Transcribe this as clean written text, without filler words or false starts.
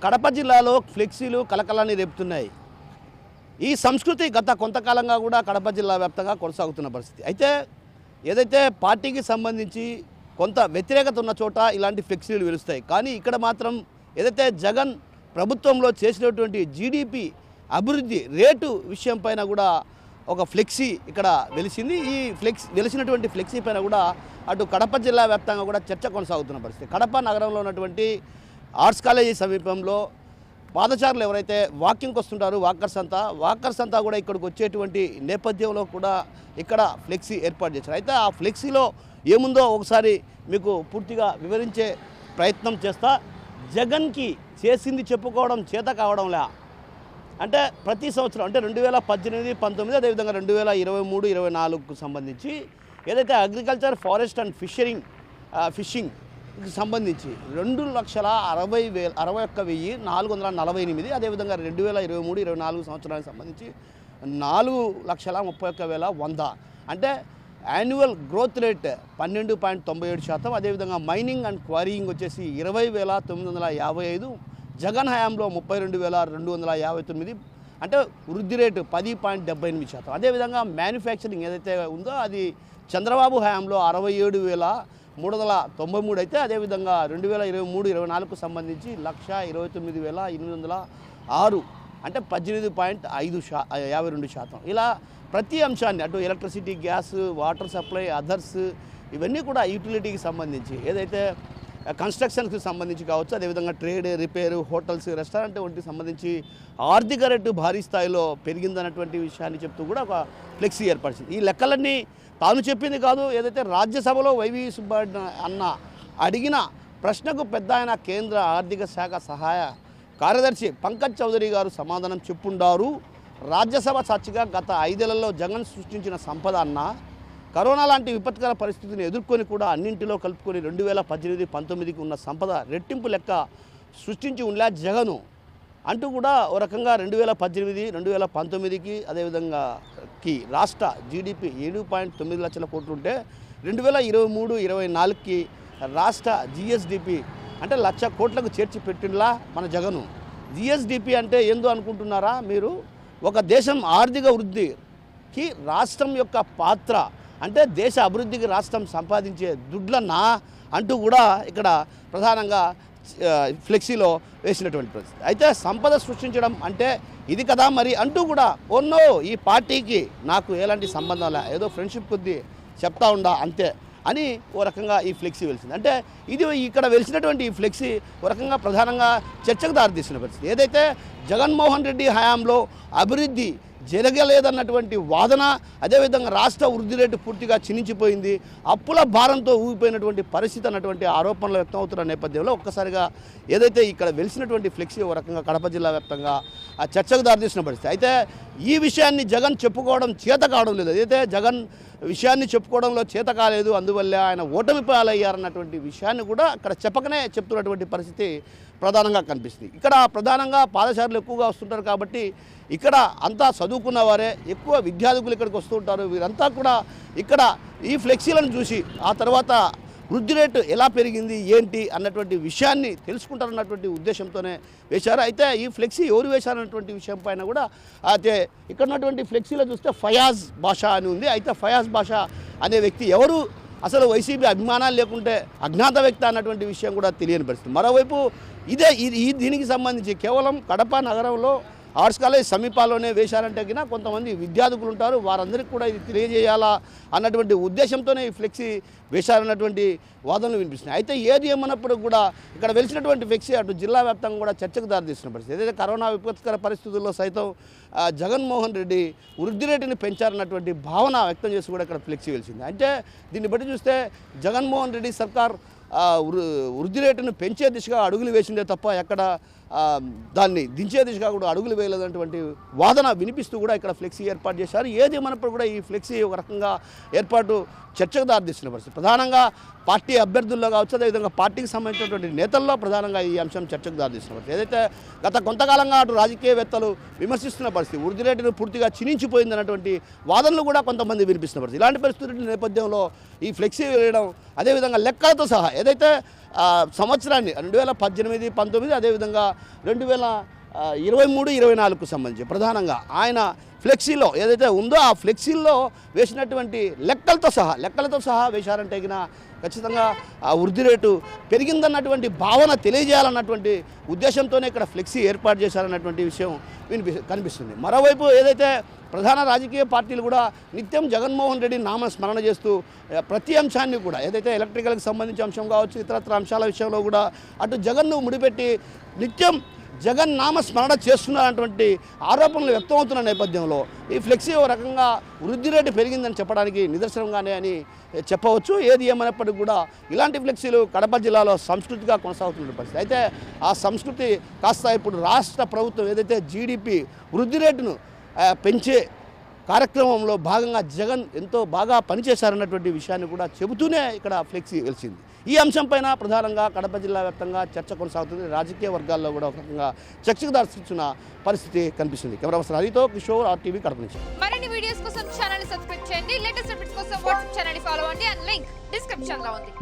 కడప జిల్లాలో ఫ్లెక్సీలు కలకలాన్ని రేపుతున్నాయి. ఈ సంస్కృతి గత కొంతకాలంగా కూడా కడప జిల్లా వ్యాప్తంగా కొనసాగుతున్న పరిస్థితి. అయితే ఏదైతే పార్టీకి సంబంధించి కొంత వ్యతిరేకత ఉన్న చోట ఇలాంటి ఫ్లెక్సీలు వెలుస్తాయి. కానీ ఇక్కడ మాత్రం ఏదైతే జగన్ ప్రభుత్వంలో చేసినటువంటి జీడిపి అభివృద్ధి రేటు విషయం పైన కూడా ఒక ఫ్లెక్సీ ఇక్కడ వెలిసింది. ఈ వెలిసినటువంటి ఫ్లెక్సీ పైన కూడా అటు కడప జిల్లా వ్యాప్తంగా కూడా చర్చ కొనసాగుతున్న పరిస్థితి. కడప నగరంలో ఉన్నటువంటి ఆర్ట్స్ కాలేజీ సమీపంలో పాదచారులు ఎవరైతే వాకింగ్కి వస్తుంటారో వాకర్స్ అంతా కూడా ఇక్కడికి వచ్చేటువంటి నేపథ్యంలో కూడా ఇక్కడ ఫ్లెక్సీ ఏర్పాటు చేశారు. అయితే ఆ ఫ్లెక్సీలో ఏముందో ఒకసారి మీకు పూర్తిగా వివరించే ప్రయత్నం చేస్తా. జగన్కి చేసింది చెప్పుకోవడం చేత కావడంలే. అంటే ప్రతి సంవత్సరం అంటే 2018, 19 అదేవిధంగా 2023, 24కు సంబంధించి ఏదైతే అగ్రికల్చర్, ఫారెస్ట్ అండ్ ఫిషింగ్కి సంబంధించి 2,61,448 అదేవిధంగా 2023, 24 సంవత్సరానికి సంబంధించి 4,31,100 అంటే యాన్యువల్ గ్రోత్ రేట్ 12.97%. అదేవిధంగా మైనింగ్ అండ్ క్వారీయింగ్ వచ్చేసి 20,955, జగన్ హయాంలో 32,259 అంటే వృద్ధి రేటు 10.78%. అదేవిధంగా మ్యానుఫ్యాక్చరింగ్ ఏదైతే ఉందో అది చంద్రబాబు హయాంలో 67,393 అయితే అదేవిధంగా 2023, 24కు సంబంధించి 1,29,806 అంటే 18.52%. ఇలా ప్రతి అంశాన్ని అటు electricity, gas, water supply, others ఇవన్నీ కూడా యూటిలిటీకి సంబంధించి ఏదైతే కన్స్ట్రక్షన్స్కి సంబంధించి కావచ్చు, అదేవిధంగా ట్రేడ్, రిపేరు, హోటల్స్, రెస్టారెంట్ వంటికి సంబంధించి ఆర్థిక రేటు భారీ స్థాయిలో పెరిగిందన్నటువంటి విషయాన్ని చెప్తూ కూడా ఒక ఫ్లెక్సీ ఏర్పరిచింది. ఈ లెక్కలన్నీ తాను చెప్పింది కాదు. ఏదైతే రాజ్యసభలో వైవి సుబ్బారెడ్డి అన్న అడిగిన ప్రశ్నకు పెద్ద ఆయన కేంద్ర ఆర్థిక శాఖ సహాయ కార్యదర్శి పంకజ్ చౌదరి గారు సమాధానం చెప్పుండారు. రాజ్యసభ సాక్షిగా గత 5 ఏళ్లలో జగన్ సృష్టించిన సంపద అన్న కరోనా లాంటి విపత్కర పరిస్థితిని ఎదుర్కొని కూడా అన్నింటిలో కలుపుకొని 2018, 19కి ఉన్న సంపద రెట్టింపు లెక్క సృష్టించి ఉండలే జగను అంటూ కూడా ఓ రకంగా 2018, 2019కి అదేవిధంగా రాష్ట్ర జీడిపి 7.9 లక్షల కోట్లు ఉంటే 2023, 24కి రాష్ట్ర జిఎస్డిపి అంటే 1,00,000 కోట్లకు చేర్చి పెట్టిండ్లా మన జగను. జిఎస్డిపి అంటే ఏందో అనుకుంటున్నారా మీరు? ఒక దేశం ఆర్థిక వృద్ధికి రాష్ట్రం యొక్క పాత్ర అంటే దేశ అభివృద్ధికి రాష్ట్రం సంపాదించే దుడ్లన్నా అంటూ కూడా ఇక్కడ ప్రధానంగా ఫ్లెక్సీలో వేసినటువంటి పరిస్థితి. అయితే సంపద సృష్టించడం అంటే ఇది కదా మరి అంటూ కూడా ఓన్నో ఈ పార్టీకి నాకు ఎలాంటి సంబంధం లే, ఏదో ఫ్రెండ్షిప్ కొద్దీ చెప్తా ఉండా అంతే అని ఓ రకంగా ఈ ఫ్లెక్సీ వెలిసింది. అంటే ఇది ఇక్కడ వెలిసినటువంటి ఈ ఫ్లెక్సీ ఓ రకంగా ప్రధానంగా చర్చకు దారితీసిన పరిస్థితి. ఏదైతే జగన్మోహన్ రెడ్డి హయాంలో అభివృద్ధి జరగలేదన్నటువంటి వాదన, అదేవిధంగా రాష్ట్ర వృద్ధి రేటు పూర్తిగా క్షీణించిపోయింది, అప్పుల భారంతో ఊగిపోయినటువంటి పరిస్థితి అన్నటువంటి ఆరోపణలు వ్యక్తమవుతున్న నేపథ్యంలో ఒక్కసారిగా ఏదైతే ఇక్కడ వెలిసినటువంటి ఫ్లెక్సీ ఓ రకంగా కడప జిల్లా వ్యాప్తంగా చర్చకు దారితీసిన పరిస్థితి. అయితే ఈ విషయాన్ని జగన్ చెప్పుకోవడం చేత కావడం లేదు. అయితే జగన్ విషయాన్ని చెప్పుకోవడంలో చేత కాలేదు, అందువల్ల ఆయన ఓటమి పాలయ్యారన్నటువంటి విషయాన్ని కూడా అక్కడ చెప్పకనే చెప్తున్నటువంటి పరిస్థితి ప్రధానంగా కనిపిస్తుంది. ఇక్కడ ప్రధానంగా పాదచారులు ఎక్కువగా వస్తుంటారు కాబట్టి ఇక్కడ అంతా చదువుకున్న వారే ఎక్కువ విద్యార్థులు ఇక్కడికి వస్తుంటారు. వీరంతా కూడా ఇక్కడ ఈ ఫ్లెక్సీలను చూసి ఆ తర్వాత వృద్ధి రేటు ఎలా పెరిగింది ఏంటి అన్నటువంటి విషయాన్ని తెలుసుకుంటారన్నటువంటి ఉద్దేశంతోనే వేశారు. అయితే ఈ ఫ్లెక్సీ ఎవరు వేశారన్నటువంటి విషయం పైన కూడా అయితే ఇక్కడ ఉన్నటువంటి ఫ్లెక్సీలో చూస్తే ఫయాజ్ బాషా అని ఉంది. అయితే ఫయాజ్ బాషా అనే వ్యక్తి ఎవరు, అసలు వైసీపీ అభిమానాలు లేకుంటే అజ్ఞాత వ్యక్తి అన్నటువంటి విషయం కూడా తెలియని పరిస్థితి. మరోవైపు దీనికి సంబంధించి కేవలం కడప నగరంలో ఆర్ట్స్ కాలేజ్ సమీపాల్లోనే వేశారంటే కినా కొంతమంది విద్యార్థులు ఉంటారు, వారందరికీ కూడా ఇది తెలియజేయాలా అన్నటువంటి ఉద్దేశంతోనే ఈ ఫ్లెక్సీ వేశారన్నటువంటి వాదనలు వినిపిస్తున్నాయి. అయితే ఏది ఏమన్నప్పుడు కూడా ఇక్కడ వెలిసినటువంటి ఫ్లెక్సీ అటు జిల్లా వ్యాప్తంగా కూడా చర్చకు దారితీస్తున్న పరిస్థితి. ఏదైతే కరోనా విపత్కర పరిస్థితుల్లో సైతం జగన్మోహన్ రెడ్డి వృద్ధి రేటుని పెంచారన్నటువంటి భావన వ్యక్తం చేసి కూడా ఇక్కడ ఫ్లెక్సీ వెలిసింది. అంటే దీన్ని బట్టి చూస్తే జగన్మోహన్ రెడ్డి సర్కార్ వృద్ధి రేటును పెంచే దిశగా అడుగులు వేసిందే తప్ప ఎక్కడ దాన్ని దించే దిశగా కూడా అడుగులు వేయలేదన్నటువంటి వాదన వినిపిస్తూ కూడా ఇక్కడ ఫ్లెక్సీ ఏర్పాటు చేశారు. ఏది మనప్పుడు కూడా ఈ ఫ్లెక్సీ ఒక రకంగా ఏర్పాటు చర్చకు దారితీస్తున్న పరిస్థితి. ప్రధానంగా పార్టీ అభ్యర్థుల్లో కావచ్చు, అదేవిధంగా పార్టీకి సంబంధించినటువంటి నేతల్లో ప్రధానంగా ఈ అంశం చర్చకు దారితీస్తున్నారు. ఏదైతే గత కొంతకాలంగా అటు రాజకీయవేత్తలు విమర్శిస్తున్న పరిస్థితి, వృద్ధి రేటును పూర్తిగా క్షీణించిపోయిందన్నటువంటి వాదనలు కూడా కొంతమంది వినిపిస్తున్న పరిస్థితి. ఇలాంటి పరిస్థితుల నేపథ్యంలో ఈ ఫ్లెక్సీ వేయడం, అదేవిధంగా లెక్కలతో సహా ఏదైతే సంవత్సరాన్ని 2018, 19 అదేవిధంగా 2023, 24కు సంబంధించి ప్రధానంగా ఆయన ఫ్లెక్సీలో ఏదైతే ఉందో ఆ ఫ్లెక్సీల్లో వేసినటువంటి లెక్కలతో సహా వేశారంటే ఖచ్చితంగా ఆ వృద్ధి రేటు పెరిగిందన్నటువంటి భావన తెలియజేయాలన్నటువంటి ఉద్దేశంతోనే ఇక్కడ ఫ్లెక్సీ ఏర్పాటు చేశారన్నటువంటి విషయం కనిపిస్తుంది. మరోవైపు ఏదైతే ప్రధాన రాజకీయ పార్టీలు కూడా నిత్యం జగన్మోహన్ రెడ్డి నామస్మరణ చేస్తూ ప్రతి అంశాన్ని కూడా ఏదైతే ఎలక్ట్రికల్కి సంబంధించిన అంశం కావచ్చు, ఇతరత్ర అంశాల విషయంలో కూడా అటు జగన్ను ముడిపెట్టి నిత్యం జగన్ నామస్మరణ చేస్తున్నటువంటి ఆరోపణలు వ్యక్తమవుతున్న నేపథ్యంలో ఈ ఫ్లెక్సీ ఓ రకంగా వృద్ధి రేటు పెరిగిందని చెప్పడానికి నిదర్శనంగానే అని చెప్పవచ్చు. ఏది ఏమైనప్పటికీ కూడా ఇలాంటి ఫ్లెక్సీలు కడప జిల్లాలో సంస్కృతిగా కొనసాగుతున్న పరిస్థితి. అయితే ఆ సంస్కృతి కాస్త ఇప్పుడు రాష్ట్ర ప్రభుత్వం ఏదైతే జీడిపి వృద్ధి రేటును పెంచే కార్యక్రమంలో భాగంగా జగన్ ఎంతో బాగా పనిచేశారన్నటువంటి విషయాన్ని కూడా చెబుతూనే ఇక్కడ ఫ్లెక్సీ వెలిసింది. ఈ అంశంపైన ప్రధానంగా కడప జిల్లా వ్యాప్తంగా చర్చ కొనసాగుతుంది. రాజకీయ వర్గాల్లో కూడా ఒక రకంగా చర్చకు దారితీస్తున్న పరిస్థితి కనిపిస్తుంది. కెమెరా పర్సన్ హరితో కిషోర్, RTV కడప నుంచి. మరిన్ని వీడియోస్ కోసం ఛానల్ ని సబ్స్క్రైబ్ చేయండి. లేటెస్ట్ అప్డేట్స్ కోసం వాట్సాప్ ఛానల్ ని ఫాలో అవ్వండి. అండ్ లింక్ డిస్క్రిప్షన్ లో ఉంది.